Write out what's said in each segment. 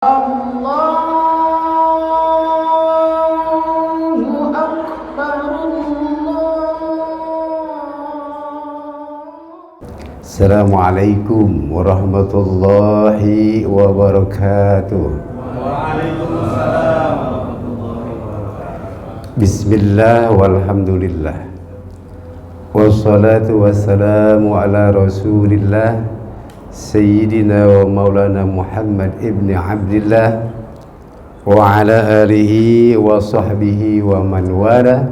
Allahu Akbar, Assalamualaikum warahmatullahi wabarakatuh. Waalaikumsalam warahmatullahi wabarakatuh. Bismillah walhamdulillah, wassalatu wassalamu ala rasulillah Sayyidina wa maulana Muhammad ibn Abdillah wa ala alihi wa sahbihi wa man wala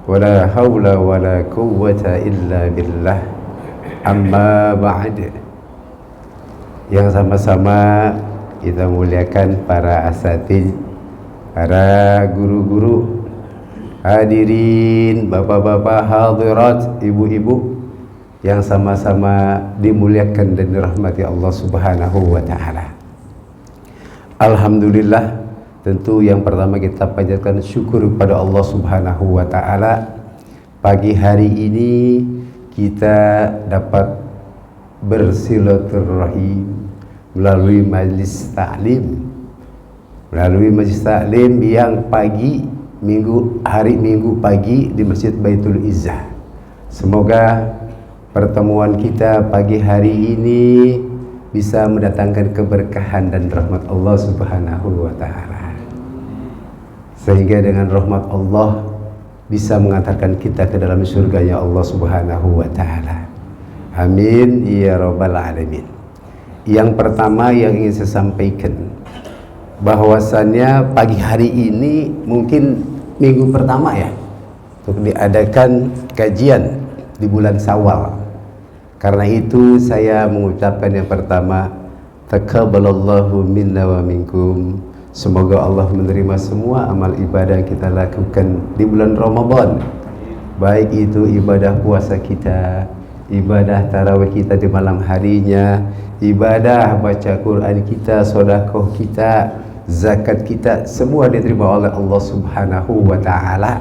wa la hawla wa la quwwata illa billah. Amma ba'd. Yang sama-sama kita muliakan para asatidz, para guru-guru, hadirin, bapak-bapak, hadirat, ibu-ibu yang sama-sama dimuliakan dan dirahmati Allah Subhanahu wa taala. Alhamdulillah, tentu yang pertama kita panjatkan syukur kepada Allah Subhanahu wa taala. Pagi hari ini kita dapat bersilaturahim melalui majlis taklim, yang hari Minggu pagi di Masjid Baitul Izzah. Semoga pertemuan kita pagi hari ini bisa mendatangkan keberkahan dan rahmat Allah Subhanahu wa taala, sehingga dengan rahmat Allah bisa mengantarkan kita ke dalam surganya Allah Subhanahu wa taala. Amin ya rabbal alamin. Yang pertama yang ingin saya sampaikan, bahwasannya pagi hari ini mungkin minggu pertama ya untuk diadakan kajian di bulan Syawal. Karena itu saya mengucapkan yang pertama, taqabbalallahu minna wa minkum. Semoga Allah menerima semua amal ibadah yang kita lakukan di bulan Ramadan, baik itu ibadah puasa kita, ibadah tarawih kita di malam harinya, ibadah baca Quran kita, sedekah kita, zakat kita, semua diterima oleh Allah Subhanahu wa taala,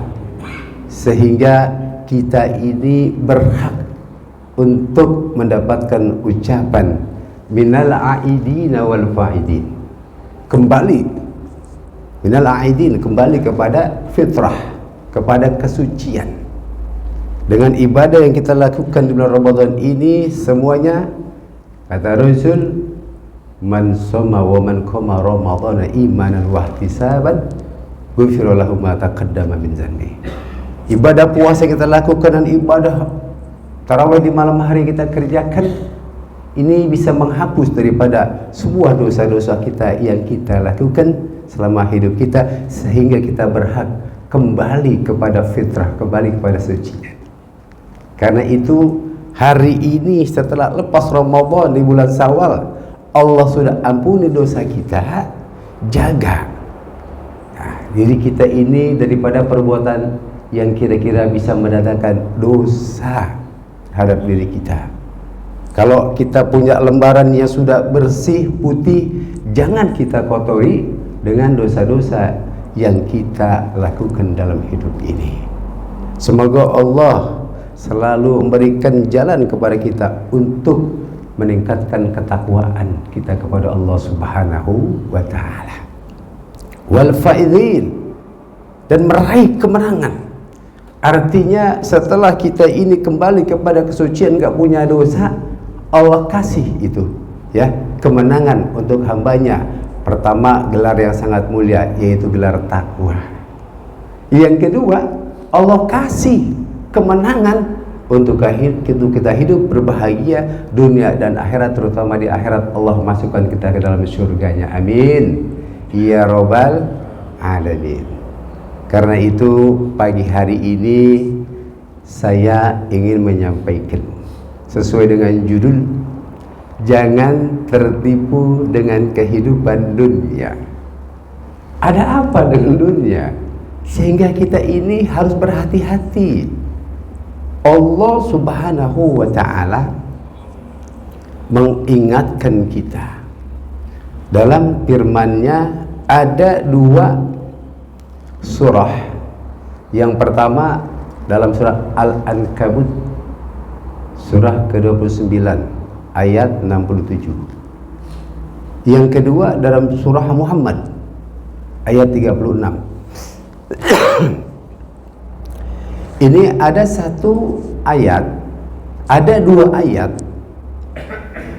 sehingga kita ini berhak untuk mendapatkan ucapan minal aidina wal faidin, kembali minal aidin, kembali kepada fitrah, kepada kesucian. Dengan ibadah yang kita lakukan di bulan Ramadan ini, semuanya kata Rasul, man shoma wa man qama ramadhana imanan wa ihtisaban ghufira lahu ma taqaddama min dzanbi. Ibadah puasa yang kita lakukan dan ibadah tarawih di malam hari kita kerjakan, ini bisa menghapus daripada sebuah dosa-dosa kita yang kita lakukan selama hidup kita, sehingga kita berhak kembali kepada fitrah, kembali kepada sucinya. Karena itu hari ini setelah lepas Ramadan di bulan Syawal, Allah sudah ampuni dosa kita. Jaga diri kita ini daripada perbuatan yang kira-kira bisa mendatangkan dosa terhadap diri kita. Kalau kita punya lembaran yang sudah bersih, putih, jangan kita kotori dengan dosa-dosa yang kita lakukan dalam hidup ini. Semoga Allah selalu memberikan jalan kepada kita untuk meningkatkan ketakwaan kita kepada Allah Subhanahu wa taala. Wal faizin, dan meraih kemenangan. Artinya setelah kita ini kembali kepada kesucian, gak punya dosa, Allah kasih itu ya kemenangan untuk hambanya. Pertama, gelar yang sangat mulia, yaitu gelar takwa. Yang kedua, Allah kasih kemenangan untuk kita hidup berbahagia dunia dan akhirat, terutama di akhirat Allah masukkan kita ke dalam surganya. Amin ya rabbal alamin. Karena itu pagi hari ini saya ingin menyampaikan sesuai dengan judul, jangan tertipu dengan kehidupan dunia. Ada apa dengan dunia sehingga kita ini harus berhati-hati? Allah Subhanahu wa taala mengingatkan kita dalam firman-Nya. Ada dua surah. Yang pertama dalam surah Al-Ankabut, surah ke-29 ayat 67. Yang kedua dalam surah Muhammad ayat 36. Ini ada satu ayat, ada dua ayat,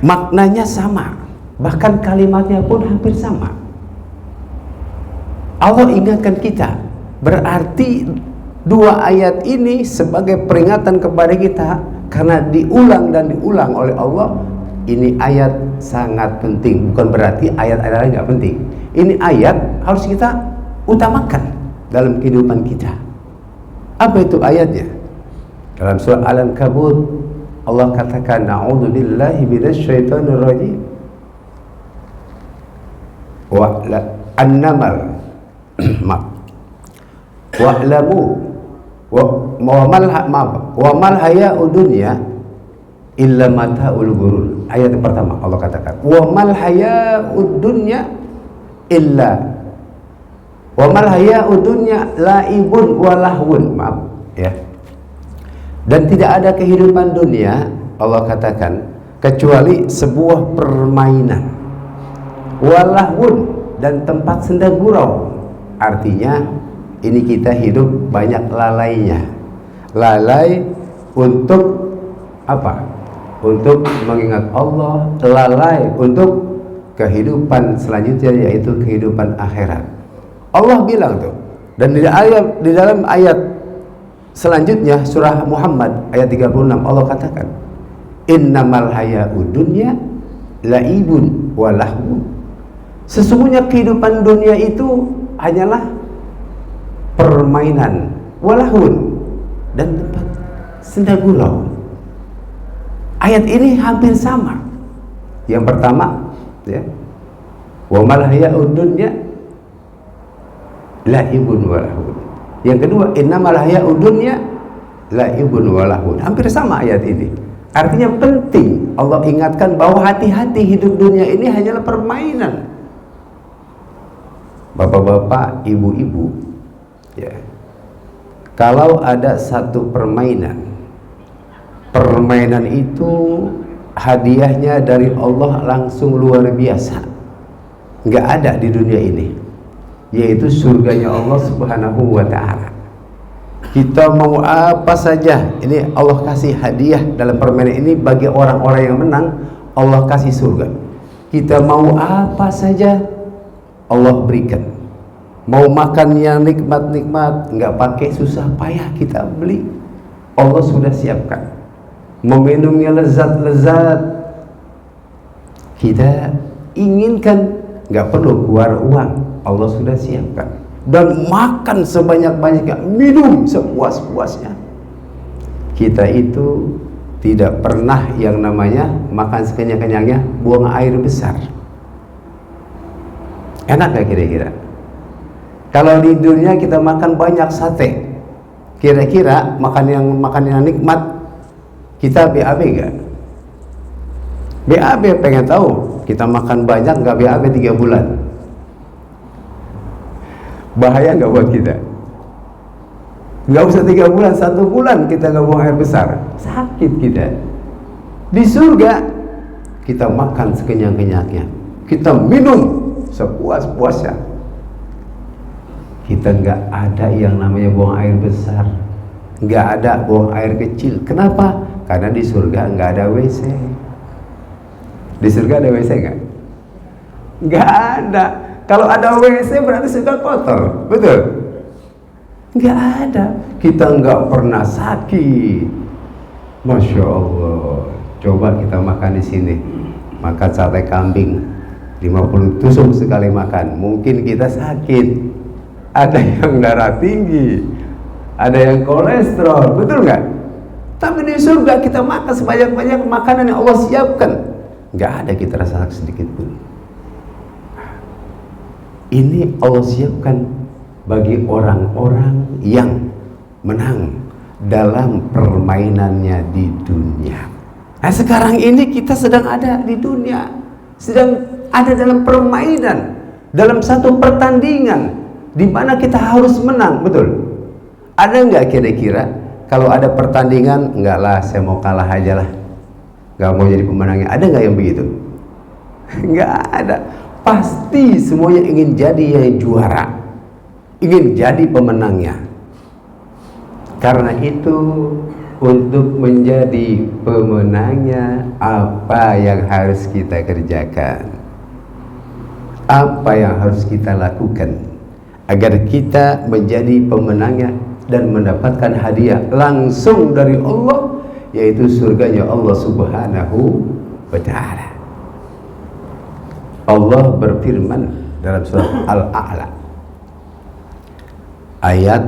maknanya sama, bahkan kalimatnya pun hampir sama. Allah ingatkan kita, berarti dua ayat ini sebagai peringatan kepada kita, karena diulang dan diulang oleh Allah. Ini ayat sangat penting, bukan berarti ayat-ayat lain nggak penting. Ini ayat harus kita utamakan dalam kehidupan kita. Apa itu ayatnya? Dalam surah Al-Ankabut Allah katakan, "A'udzubillahi minasyaitonir rajim." Wa an-namal maaf. Wa'lamu wa mal haya'ud dunya illa mata'ul ghurur. Ayat yang pertama Allah katakan, "Wa mal haya'ud dunya illa wa mal haya'ud dunya la'ibun wa lahwun." Maaf ya. Dan tidak ada kehidupan dunia, Allah katakan, kecuali sebuah permainan, walahwun, dan tempat senda gurau. Artinya ini kita hidup banyak lalainya. Lalai untuk apa? Untuk mengingat Allah, lalai untuk kehidupan selanjutnya, yaitu kehidupan akhirat. Allah bilang tuh, dan di dalam ayat selanjutnya surah Muhammad ayat 36 Allah katakan, "Innamal haya'ud dunya la'ibun wa lahwun." Sesungguhnya kehidupan dunia itu hanyalah permainan, walahun, dan tempat senda gurau. Ayat ini hampir sama. Yang pertama, ya, wa mal haya'ud dunya la'ibun wa lahun. Yang kedua, innamal haya'ud dunya la'ibun wa lahun. Hampir sama ayat ini. Artinya penting Allah ingatkan bahwa hati-hati, hidup dunia ini hanyalah permainan. Bapak-bapak, ibu-ibu, ya, kalau ada satu permainan itu hadiahnya dari Allah langsung luar biasa, nggak ada di dunia ini, yaitu surganya Allah Subhanahu wa ta'ala. Kita mau apa saja, ini Allah kasih hadiah dalam permainan ini. Bagi orang-orang yang menang, Allah kasih surga. Kita mau apa saja Allah berikan. Mau makan yang nikmat-nikmat, nggak pakai susah payah kita beli, Allah sudah siapkan. Meminumnya lezat-lezat, kita inginkan, nggak perlu keluar uang, Allah sudah siapkan. Dan makan sebanyak-banyaknya, minum sepuas-puasnya. Kita itu tidak pernah yang namanya makan sekenyang-kenyangnya buang air besar. Enak gak kira-kira? Kalau di dunia kita makan banyak sate, kira-kira makan yang nikmat, kita BAB gak? BAB pengen tahu, kita makan banyak gak BAB 3 bulan? Bahaya gak buat kita? Gak usah 3 bulan, 1 bulan kita gak buang air besar, sakit kita. Di surga kita makan sekenyang-kenyangnya, kita minum sepuas-puasnya. Kita nggak ada yang namanya buang air besar, nggak ada buang air kecil. Kenapa? Karena di surga nggak ada WC. Di surga ada WC nggak? Nggak ada. Kalau ada WC berarti surga kotor, betul? Nggak ada. Kita nggak pernah sakit. Masya Allah. Coba kita makan di sini, makan sate kambing 50 tusuk sekali makan, mungkin kita sakit. Ada yang darah tinggi, ada yang kolesterol, betul nggak? Tapi di surga kita makan sebanyak-banyak makanan yang Allah siapkan, nggak ada kita rasa sedikit pun. Ini Allah siapkan bagi orang-orang yang menang dalam permainannya di dunia. Nah, sekarang ini kita sedang ada di dunia, sedang ada dalam permainan, dalam satu pertandingan di mana kita harus menang, betul? Ada nggak kira-kira kalau ada pertandingan, enggak lah, saya mau kalah aja lah, nggak mau jadi pemenangnya? Ada nggak yang begitu? Nggak ada. pasti semuanya ingin jadi yang juara, ingin jadi pemenangnya. Karena itu, untuk menjadi pemenangnya, apa yang harus kita kerjakan? Apa yang harus kita lakukan agar kita menjadi pemenangnya dan mendapatkan hadiah langsung dari Allah, yaitu surganya Allah Subhanahu wa ta'ala. Allah berfirman dalam surat Al-A'la ayat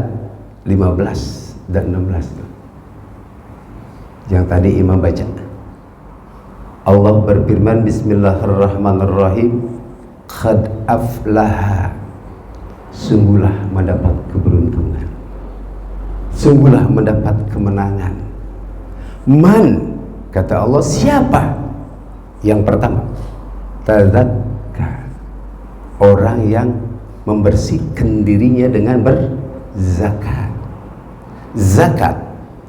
15 dan 16 yang tadi Imam baca. Allah berfirman, Bismillahirrahmanirrahim, qad aflaha, sungguhlah mendapat keberuntungan, sungguhlah mendapat kemenangan. Man, kata Allah, siapa? Yang pertama, tazakka, orang yang membersihkan dirinya dengan berzakat. Zakat,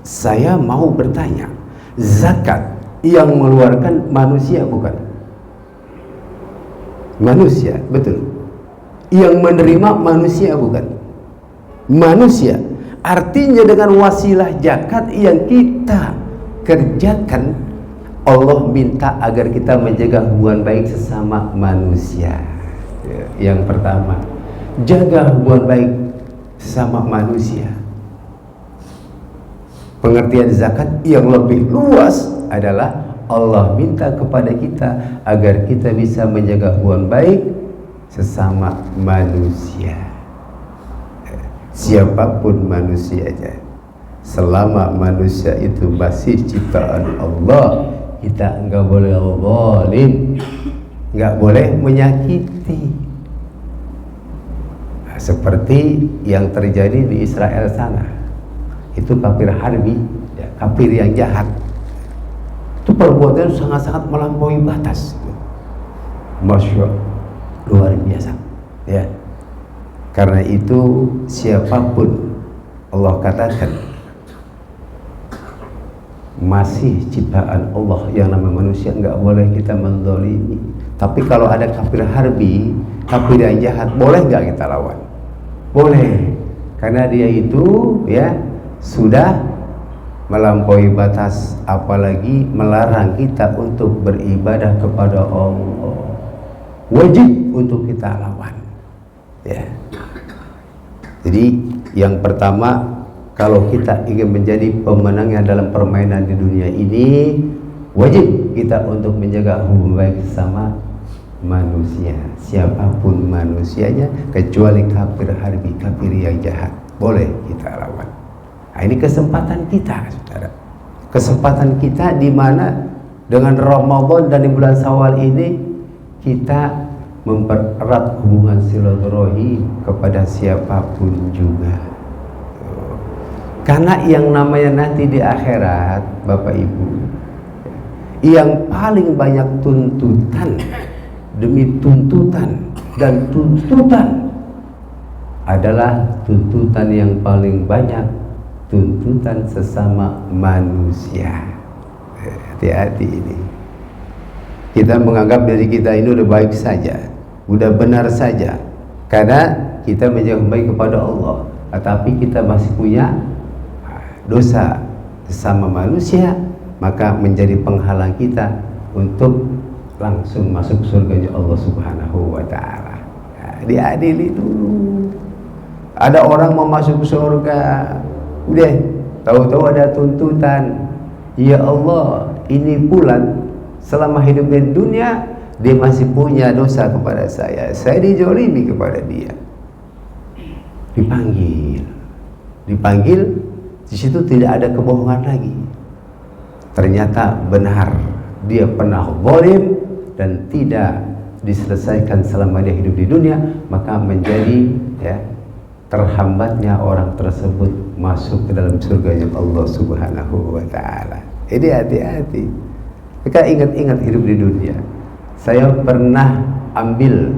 saya mau bertanya, zakat yang mengeluarkan manusia bukan? Manusia, betul. Yang menerima manusia bukan? Manusia. Artinya dengan wasilah zakat yang kita kerjakan, Allah minta agar kita menjaga hubungan baik sesama manusia. Yang pertama, jaga hubungan baik sesama manusia. Pengertian zakat yang lebih luas adalah Allah minta kepada kita agar kita bisa menjaga hubungan baik sesama manusia. Siapapun manusianya, selama manusia itu masih ciptaan Allah, kita enggak boleh zalim, enggak boleh menyakiti. Nah, seperti yang terjadi di Israel sana. Itu kafir harbi, ya, kafir yang jahat. Itu perbuatan sangat-sangat melampaui batas. Masya Allah, luar biasa, ya. Karena itu siapapun, Allah katakan masih ciptaan Allah yang namanya manusia, nggak boleh kita menzalimi. Tapi kalau ada kafir harbi, kafir yang jahat, boleh nggak kita lawan? Boleh, karena dia itu ya sudah melampaui batas, apalagi melarang kita untuk beribadah kepada Allah. Wajib untuk kita lawan, ya. Jadi yang pertama, kalau kita ingin menjadi pemenangnya dalam permainan di dunia ini, wajib kita untuk menjaga hubungan baik sama manusia, siapapun manusianya, kecuali kafir harbi, kafir yang jahat, boleh kita lawan. Nah, ini kesempatan kita, saudara. Kesempatan kita di mana dengan Ramadan dan di bulan Syawal ini kita mempererat hubungan silaturahim kepada siapapun juga. Karena yang namanya nanti di akhirat, Bapak Ibu, yang paling banyak tuntutan demi tuntutan dan tuntutan adalah tuntutan yang paling banyak, tuntutan sesama manusia. Hati-hati ini. Kita menganggap diri kita ini udah baik saja, udah benar saja, karena kita menjauh baik kepada Allah, tetapi kita masih punya dosa sesama manusia, maka menjadi penghalang kita untuk langsung masuk surganya Allah Subhanahu wa ta'ala. Nah, diadili dulu. Ada orang mau masuk surga, udah tahu-tahu ada tuntutan, ya Allah, ini bulan selama hidup di dunia dia masih punya dosa kepada saya dizalimi kepada dia. Dipanggil, di situ tidak ada kebohongan lagi. Ternyata benar dia pernah zalim dan tidak diselesaikan selama dia hidup di dunia, maka menjadi ya terhambatnya orang tersebut masuk ke dalam surganya Allah Subhanahu wa ta'ala. Jadi hati-hati. Maka ingat-ingat hidup di dunia. Saya pernah ambil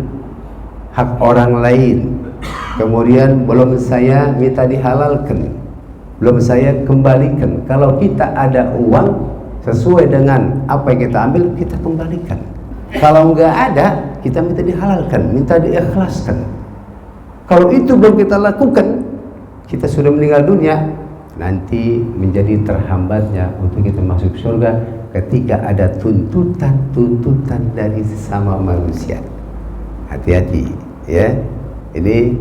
hak orang lain, kemudian belum saya minta dihalalkan, belum saya kembalikan. Kalau kita ada uang sesuai dengan apa yang kita ambil, kita kembalikan. Kalau nggak ada, kita minta dihalalkan, minta diikhlaskan. Kalau itu belum kita lakukan, kita sudah meninggal dunia, nanti menjadi terhambatnya untuk kita masuk surga ketika ada tuntutan dari sesama manusia. Hati-hati ya. Ini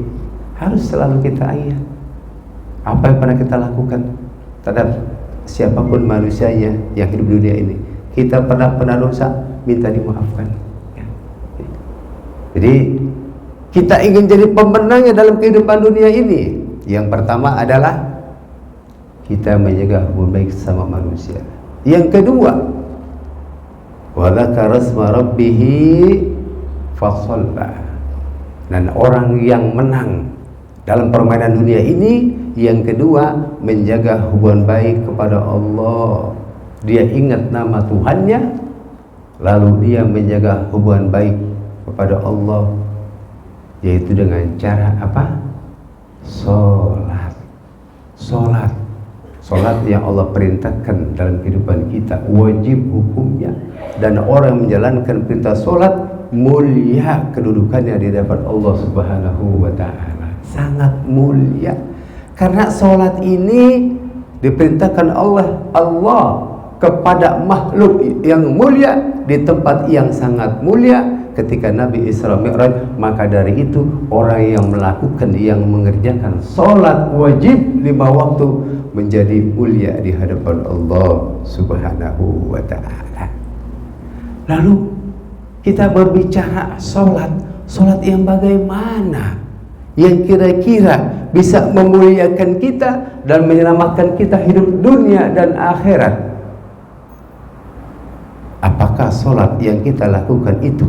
harus selalu kita ingat. Apa yang pernah kita lakukan terhadap siapapun manusianya yang hidup di dunia ini, kita pernah dosa, minta dimaafkan ya. Jadi kita ingin jadi pemenangnya dalam kehidupan dunia ini. Yang pertama adalah kita menjaga hubungan baik sama manusia. Yang kedua, wa dzakara asma rabbih fashalla. Dan orang yang menang dalam permainan dunia ini, yang kedua menjaga hubungan baik kepada Allah. Dia ingat nama Tuhannya, lalu dia menjaga hubungan baik kepada Allah, yaitu dengan cara apa? Solat yang Allah perintahkan dalam kehidupan kita, wajib hukumnya. Dan orang yang menjalankan perintah solat, mulia kedudukannya di hadapan Allah Subhanahu wa ta'ala. Sangat mulia. Karena solat ini diperintahkan Allah kepada makhluk yang mulia di tempat yang sangat mulia ketika Nabi Isra Mi'raj. Maka dari itu orang yang melakukan, yang mengerjakan solat wajib 5 waktu menjadi mulia di hadapan Allah Subhanahu wa ta'ala. Lalu kita berbicara solat yang bagaimana, yang kira-kira bisa memuliakan kita dan menyelamatkan kita hidup dunia dan akhirat. Apakah solat yang kita lakukan itu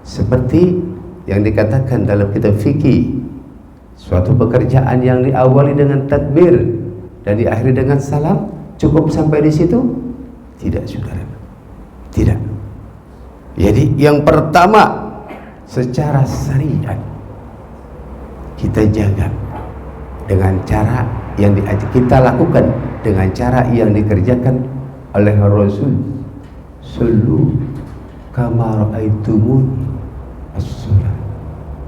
seperti yang dikatakan dalam kitab fikih, suatu pekerjaan yang diawali dengan takbir dan diakhiri dengan salam, cukup sampai di situ? Tidak, saudara. Tidak. Jadi yang pertama, secara syariat kita jaga dengan cara yang kita lakukan, dengan cara yang dikerjakan oleh Rasul. Sallu kama ra'aitumuni as-shalah.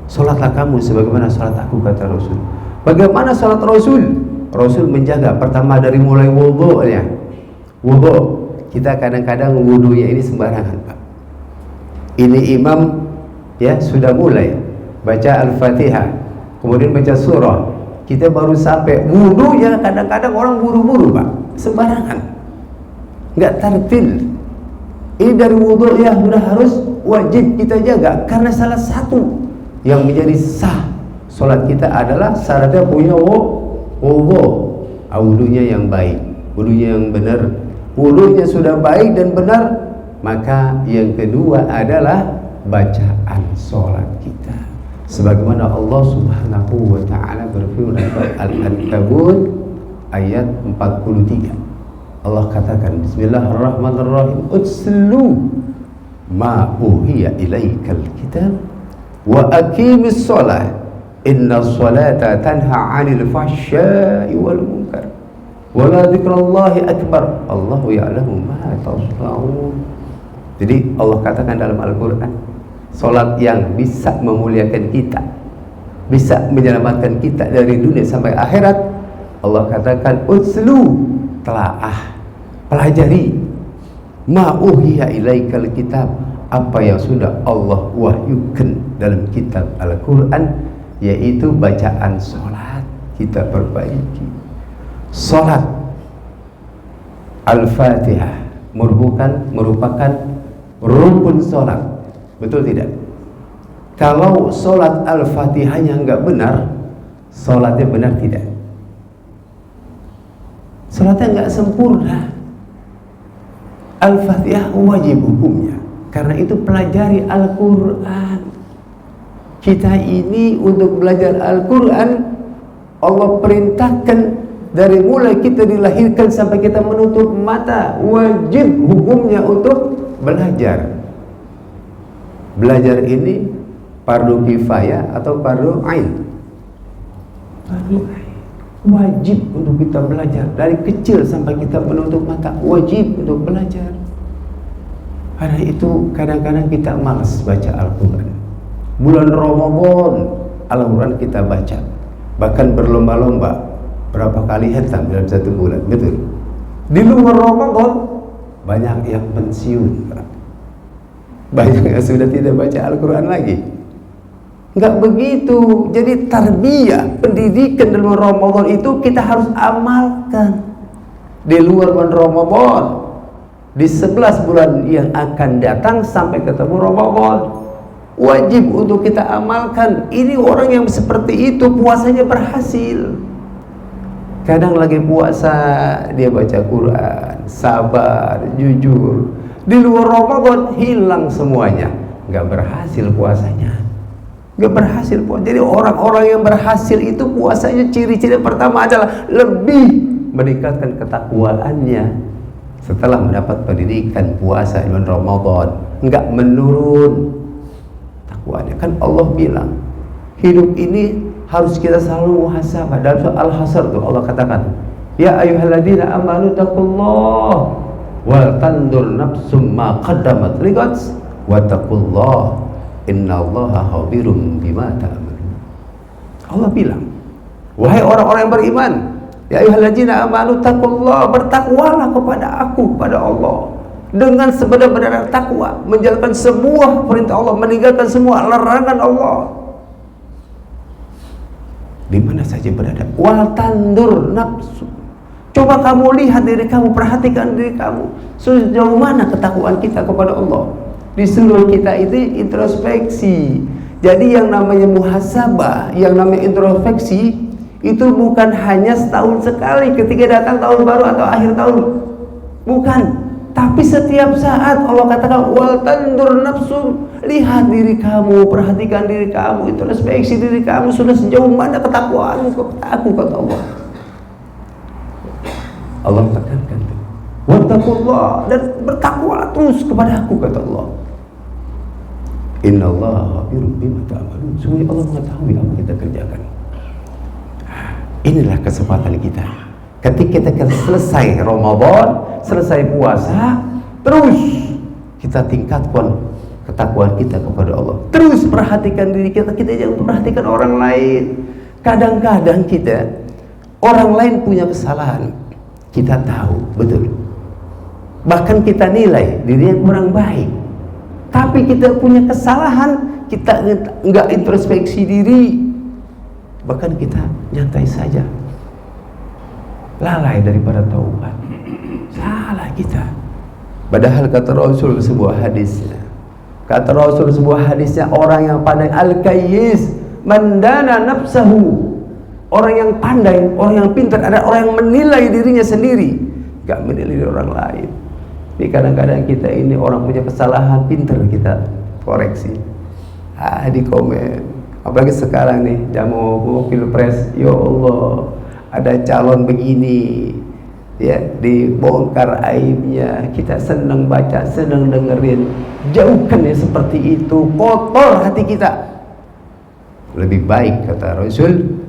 Salatlah kamu sebagaimana salat aku, kata Rasul. Bagaimana salat Rasul? Rasul menjaga pertama dari mulai wudu'nya. Wudu', kita kadang-kadang wudu'nya ini sembarangan, Pak. Ini imam ya sudah mulai baca Al-Fatihah, kemudian baca surah, kita baru sampai wudu'nya, kadang-kadang orang buru-buru, Pak, sembarangan, nggak tertil. Ini dari wudu ya sudah harus wajib kita jaga, karena salah satu yang menjadi sah solat kita adalah syaratnya punya wudu. Wudunya yang baik, wudunya yang benar. Wudunya sudah baik dan benar, maka yang kedua adalah bacaan solat kita. Sebagaimana Allah Subhanahu wa ta'ala berfirman dalam Al-Ankabut ayat 43. Allah katakan, Bismillahirrahmanirrahim, utslu ma uhiya ilaikal kitab wa aqimis shalah inna sholata tanha 'anil fahsya'i wal munkar wa la dzikrallahi akbar Allahu ya'lamu ma tasna'un. Jadi Allah katakan dalam Al-Quran, salat yang bisa memuliakan kita, bisa menyelamatkan kita dari dunia sampai akhirat. Allah katakan, utslu, telaah, pelajari, ma'uhiya ilaikal kitab, apa yang sudah Allah wahyukan dalam kitab Al-Quran, yaitu bacaan solat kita perbaiki. Solat Al-Fatihah merupakan rukun solat, betul tidak? Kalau solat Al-Fatihahnya enggak benar, solatnya benar tidak? Solatnya enggak sempurna. Al-Fatihah wajib hukumnya, karena itu pelajari Al-Quran. Kita ini untuk belajar Al-Quran, Allah perintahkan dari mulai kita dilahirkan sampai kita menutup mata, wajib hukumnya untuk belajar. Belajar ini fardu kifayah atau fardu ain? Fardu ain. Wajib untuk kita belajar dari kecil sampai kita menutup mata, wajib untuk belajar. Karena itu kadang-kadang kita malas baca Al-Quran. Bulan Ramadan Al-Quran kita baca, bahkan berlomba-lomba berapa kali khatam dalam satu bulan. Betul. Di luar Ramadan banyak yang pensiun, banyak yang sudah tidak baca Al-Quran lagi. Enggak begitu. Jadi tarbiyah, pendidikan dalam Ramadan itu kita harus amalkan. Di luar bulan Ramadan, di 11 bulan yang akan datang sampai ketemu Ramadan, wajib untuk kita amalkan. Ini orang yang seperti itu puasanya berhasil. Kadang lagi puasa dia baca Quran, sabar, jujur. Di luar Ramadan hilang semuanya, nggak berhasil puasanya, nggak berhasil puasa. Jadi orang-orang yang berhasil itu puasanya ciri-ciri pertama adalah lebih meningkatkan ketakwaannya setelah mendapat pendidikan puasa di bulan Ramadan, nggak menurun takwanya. Kan Allah bilang hidup ini harus kita selalu muhasabah. Dalam surah Al-Hasr tuh Allah katakan, ya ayyuhalladzina amanu taqullah wal tandur nafsum ma qaddamat lighad wa taqullah innallaha khabirum bima ta'malun. Allah bilang, wahai orang-orang yang beriman, ya ayyuhalladzina amanu taqullah, bertakwalah kepada aku, kepada Allah dengan sebenar-benar takwa, menjalankan semua perintah Allah, meninggalkan semua larangan Allah di mana saja berada. Wal tandur nafsu, coba kamu lihat diri kamu, perhatikan diri kamu, sejauh mana ketakwaan kita kepada Allah. Disuruh kita itu introspeksi. Jadi yang namanya muhasabah, yang namanya introspeksi itu bukan hanya setahun sekali ketika datang tahun baru atau akhir tahun, bukan, tapi setiap saat. Allah katakan wal tandur nafsu, lihat diri kamu, perhatikan diri kamu, introspeksi diri kamu, sudah sejauh mana ketakwaanmu kepada aku, kata Allah. Allah tekankan itu, wattaqullah, dan bertakwalah terus kepada aku, kata Allah. Innallaha khabirum bima ta'malun, sungguh Allah mengetahui apa kita kerjakan. Inilah kesempatan kita. Ketika kita selesai Ramadan, selesai puasa, terus kita tingkatkan ketakwaan kita kepada Allah. Terus perhatikan diri kita, kita jangan perhatikan orang lain. Kadang-kadang kita, orang lain punya kesalahan, kita tahu, betul. Bahkan kita nilai dirinya kurang baik. Tapi kita punya kesalahan, kita enggak introspeksi diri, bahkan kita nyantai saja, lalai daripada taubat. Salah kita. Padahal kata Rasul sebuah hadisnya, orang yang pandai al-kayyis mandana nafsahu, orang yang pandai, orang yang pintar adalah orang yang menilai dirinya sendiri, gak menilai orang lain. Ini kadang-kadang kita ini orang punya kesalahan, pintar kita koreksi. Di komen, apalagi sekarang nih jamu pilpres, ya Allah, ada calon begini, ya, dibongkar aibnya, kita senang baca, senang dengerin. Jauhkan ya seperti itu, kotor hati kita. Lebih baik kata Rasul,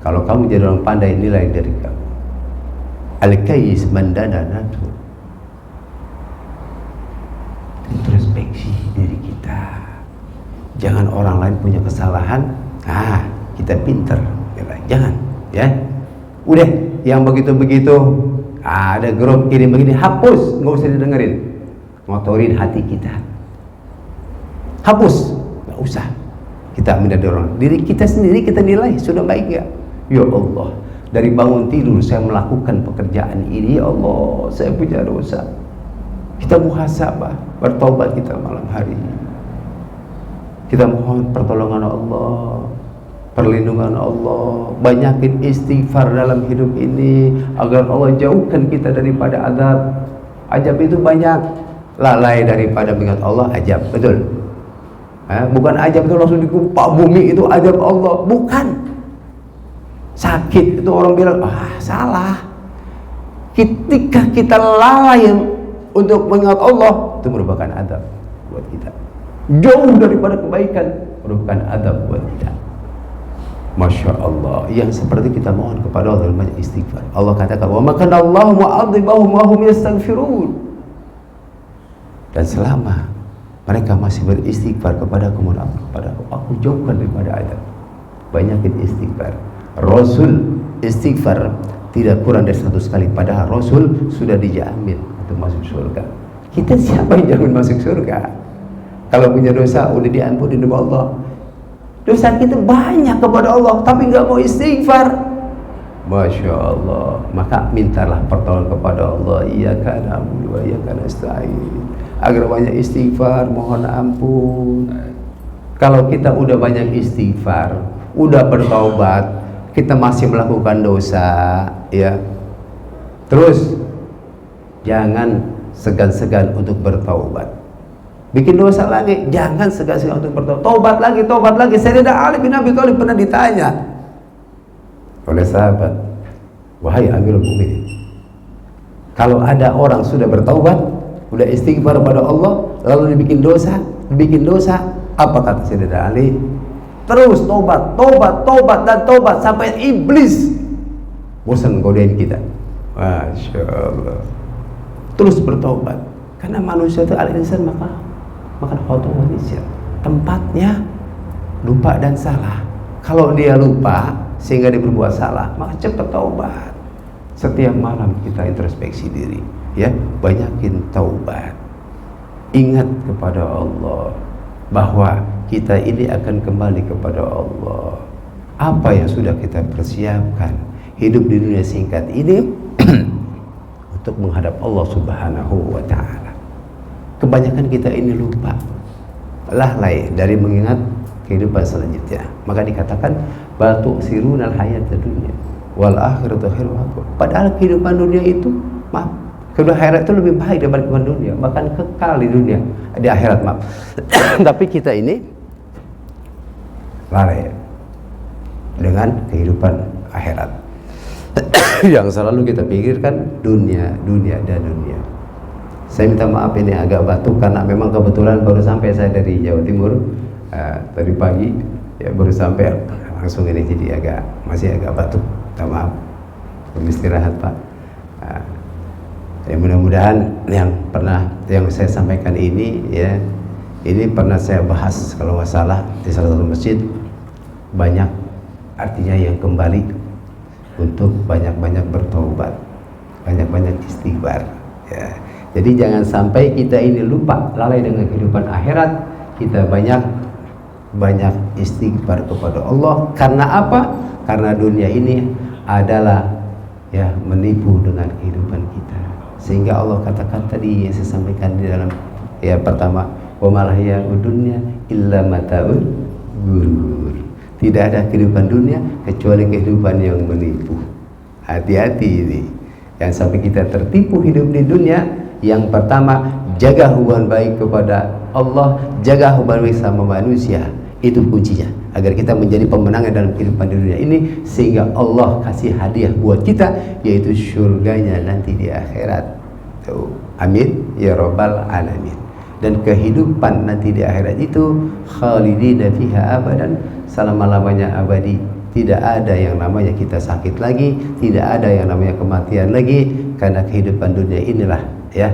kalau kamu jadi orang pandai, nilai dari kamu. Al-kayyis mandana nafsu, introspeksi diri kita. Jangan orang lain punya kesalahan, kita pinter, jangan, ya. Udah, yang begitu-begitu, ada grup kirim begini, hapus, nggak usah didengerin, ngotorin hati kita, hapus, nggak usah. Kita menjadi orang, diri kita sendiri kita nilai sudah baik ya. Ya Allah, dari bangun tidur saya melakukan pekerjaan ini, ya Allah, saya punya dosa. Kita muhasabah, bertobat kita malam hari. Kita mohon pertolongan Allah, perlindungan Allah, banyakin istighfar dalam hidup ini agar Allah jauhkan kita daripada azab. Azab itu banyak, lalai daripada mengingat Allah azab, betul. Bukan azab itu langsung dikumpak bumi, itu azab Allah, bukan. Sakit itu orang bilang, salah. Ketika kita lalai untuk mengingat Allah, itu merupakan azab buat kita. Jauh daripada kebaikan, merupakan azab buat kita. Masya Allah, yang seperti kita mohon kepada Allah dalam banyak istighfar. Allah katakan, wa makana Allahu mu'adzibahum wa hum yastaghfirun. Dan selama mereka masih beristighfar kepada aku jauhkan daripada azab. Banyakin istighfar. Rasul istighfar tidak kurang dari 100 kali, padahal Rasul sudah dijamin untuk masuk surga. Kita siapa yang jamin masuk surga? Kalau punya dosa udah diampuni oleh Allah. Dosa kita banyak kepada Allah, tapi nggak mau istighfar. Masya Allah. Maka mintalah pertolongan kepada Allah. Iyyaka na'budu wa iyyaka nasta'in. Agar banyak istighfar, mohon ampun. Kalau kita udah banyak istighfar, udah bertaubat, kita masih melakukan dosa, ya. Terus jangan segan-segan untuk bertaubat. Bikin dosa lagi, jangan segan-segan untuk bertaubat. Tobat lagi. Sayyidina Ali bin Abi Thalib pernah ditanya oleh sahabat, wahai Amirul Mukminin, kalau ada orang sudah bertaubat, sudah istighfar kepada Allah, lalu dibikin dosa, apa kata Sayyidina Ali? Terus tobat sampai iblis bosan godain kita. Masya Allah. Terus bertobat, karena manusia itu al-insan makan khotob manusia, tempatnya lupa dan salah. Kalau dia lupa sehingga dia berbuat salah, maka cepat taubat. Setiap malam kita introspeksi diri, ya, banyakin taubat. Ingat kepada Allah bahwa kita ini akan kembali kepada Allah. Apa yang sudah kita persiapkan hidup di dunia singkat ini untuk menghadap Allah Subhanahu wa Ta'ala. Kebanyakan kita ini lupa, lalai dari mengingat kehidupan selanjutnya. Maka dikatakan batu sirunal hayatad dunya wal akhiratu khairu. Padahal kehidupan dunia itu, kehidupan akhirat itu lebih baik daripada kehidupan dunia, bahkan kekal di dunia, di akhirat, tapi kita ini lalai dengan kehidupan akhirat. Yang selalu kita pikirkan dunia. Saya minta maaf ini agak batuk karena memang kebetulan baru sampai saya dari Jawa Timur tadi pagi, ya, baru sampai langsung ini, jadi masih agak batuk. Minta maaf, belum istirahat Pak. Ya, mudah-mudahan yang saya sampaikan ini, ya, ini pernah saya bahas kalau nggak salah di salah satu masjid. Banyak artinya yang kembali untuk banyak-banyak bertobat, banyak-banyak istighfar, ya. Jadi jangan sampai kita ini lupa, lalai dengan kehidupan akhirat. Kita banyak istighfar kepada Allah. Karena apa? Karena dunia ini adalah, ya, menipu dengan kehidupan kita. Sehingga Allah katakan tadi yang saya sampaikan di dalam, ya, pertama, wa mal hayatud dunya illa mata'ul ghurur. Tidak ada kehidupan dunia kecuali kehidupan yang menipu. Hati-hati ini. Yang sampai kita tertipu hidup di dunia. Yang pertama, jaga hubungan baik kepada Allah, jaga hubungan baik sama manusia. Itu kuncinya, agar kita menjadi pemenang dalam kehidupan di dunia ini, sehingga Allah kasih hadiah buat kita, yaitu surganya nanti di akhirat. Tuh. Amin ya rabbal alamin. Dan kehidupan nanti di akhirat itu khalidina fiha abadan, selama-lamanya abadi. Tidak ada yang namanya kita sakit lagi, tidak ada yang namanya kematian lagi, karena kehidupan dunia inilah, ya,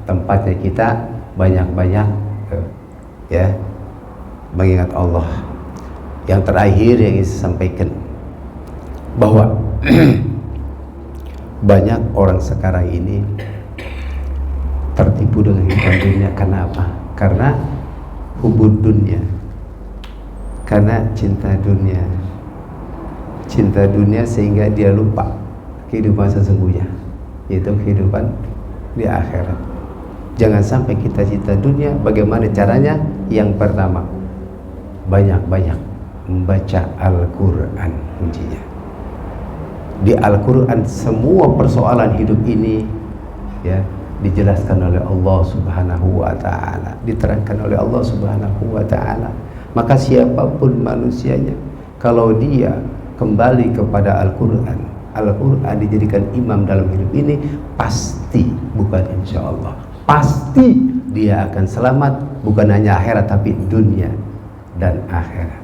tempatnya kita banyak-banyak, ya, mengingat Allah. Yang terakhir yang ingin saya sampaikan, bahwa banyak orang sekarang ini tertipu dengan kehidupan dunia. Karena apa? Karena hubud dunia, karena cinta dunia sehingga dia lupa kehidupan sesungguhnya, yaitu kehidupan di akhirat. Jangan sampai kita cinta dunia. Bagaimana caranya? Yang pertama, banyak-banyak membaca Al-Quran. Kuncinya di Al-Quran, semua persoalan hidup ini, ya, dijelaskan oleh Allah Subhanahu wa Ta'ala, diterangkan oleh Allah Subhanahu wa Ta'ala. Maka siapapun manusianya, kalau dia kembali kepada Al-Quran, Al-Quran dijadikan imam dalam hidup ini, pasti, bukan insya Allah, pasti dia akan selamat, bukan hanya akhirat tapi dunia dan akhirat,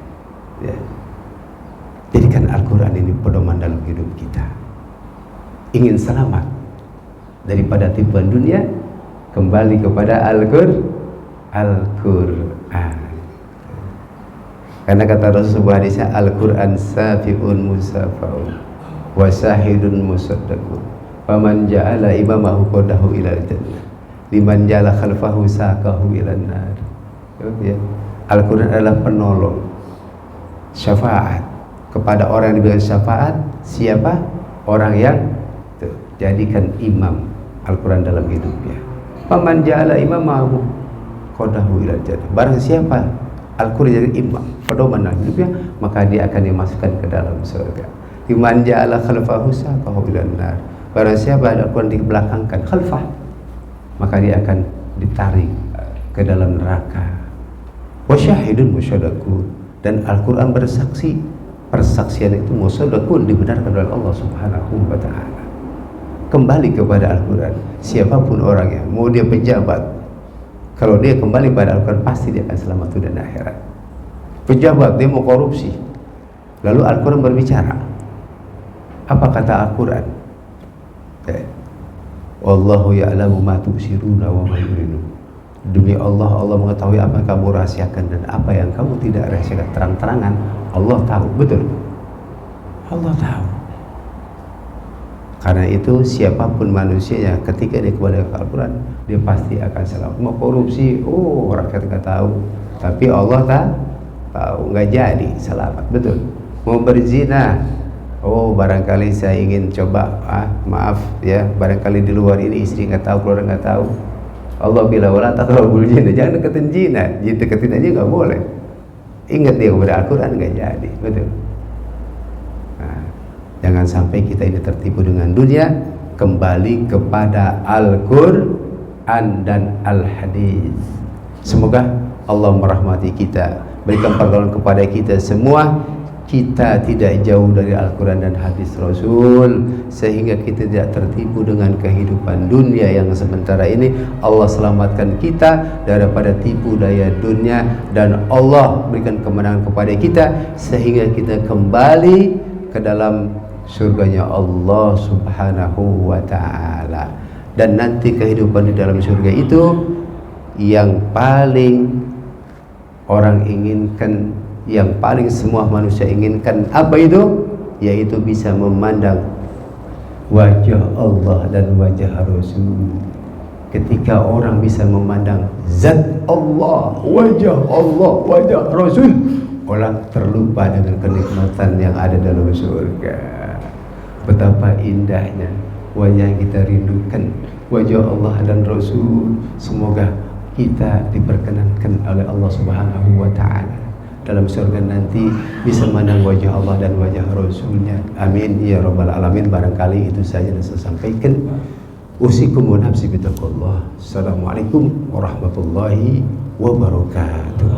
ya. Jadikan Al-Quran ini pedoman dalam hidup kita. Ingin selamat daripada tipuan dunia, kembali kepada Al-Qur'an. Karena kata Rasul sebuah hadisnya, Al-Qur'an safi'un musafaun wa sahidun musaddaqun faman ja'ala imamahu qadahu ilal jannah liman ja'ala khalfahu saqahu ilan nar. Ya. Al-Qur'an adalah penolong, syafaat kepada orang yang diberikan syafaat. Siapa? Orang yang jadikan imam Al-Quran dalam hidupnya. Faman ja'ala imamahu qadahu ilal jannah. Barang siapa Al-Quran jadi imam, pedoman dalam hidupnya, maka dia akan dimasukkan ke dalam surga. Liman ja'ala khalfahu saqahu ilan nar. Barang siapa Al-Quran dibelakangkan, khalfah, maka dia akan ditarik ke dalam neraka. Wa syahidun musyadakun. Dan Al-Quran bersaksi, persaksian itu musyadakun, dibenarkan oleh Allah Subhanahu wa ta'ala. Kembali kepada Al-Quran. Siapapun orangnya, mau dia pejabat, kalau dia kembali pada Al-Quran, pasti dia akan selamat dunia dan akhirat. Pejabat, dia mau korupsi, lalu Al-Quran berbicara. Apa kata Al-Quran? Wallahu ya'lamu ma tu'siruna wa ma yu'linun. Demi Allah, Allah mengetahui apa yang kamu rahasiakan dan apa yang kamu tidak rahasiakan. Terang-terangan Allah tahu, betul. Allah tahu. Karena itu siapapun manusianya, ketika dia kembali ke Al-Quran, dia pasti akan selamat. Mau korupsi, rakyat nggak tahu, tapi Allah tahu, nggak jadi selamat, betul. Mau berzina, barangkali saya ingin coba, maaf ya, barangkali di luar ini istri nggak tahu, keluarga nggak tahu. Allah bilang wala taqrabul zina, jangan deketin zina, deketin aja nggak boleh. Ingat dia kepada Al-Quran, nggak jadi, betul. Jangan sampai kita ini tertipu dengan dunia, kembali kepada Al-Quran dan Al-Hadis. Semoga Allah merahmati kita, berikan pertolongan kepada kita semua, kita tidak jauh dari Al-Quran dan hadis Rasul, sehingga kita tidak tertipu dengan kehidupan dunia yang sementara ini. Allah selamatkan kita daripada tipu daya dunia, dan Allah berikan kemenangan kepada kita sehingga kita kembali ke dalam surganya Allah Subhanahu wa ta'ala. Dan nanti kehidupan di dalam surga itu yang paling orang inginkan, yang paling semua manusia inginkan, apa itu? Yaitu bisa memandang wajah Allah dan wajah Rasul. Ketika orang bisa memandang zat Allah, wajah Rasul, orang terlupa dengan kenikmatan yang ada dalam surga. Betapa indahnya wajah yang kita rindukan, wajah Allah dan Rasul. Semoga kita diperkenankan oleh Allah Subhanahu wa ta'ala dalam surga nanti bisa memandang wajah Allah dan wajah Rasulnya. Amin ya rabbal alamin. Barangkali itu saja yang saya sampaikan. Usikum wa nafsi bitaqwallah. Assalamualaikum warahmatullahi wabarakatuh.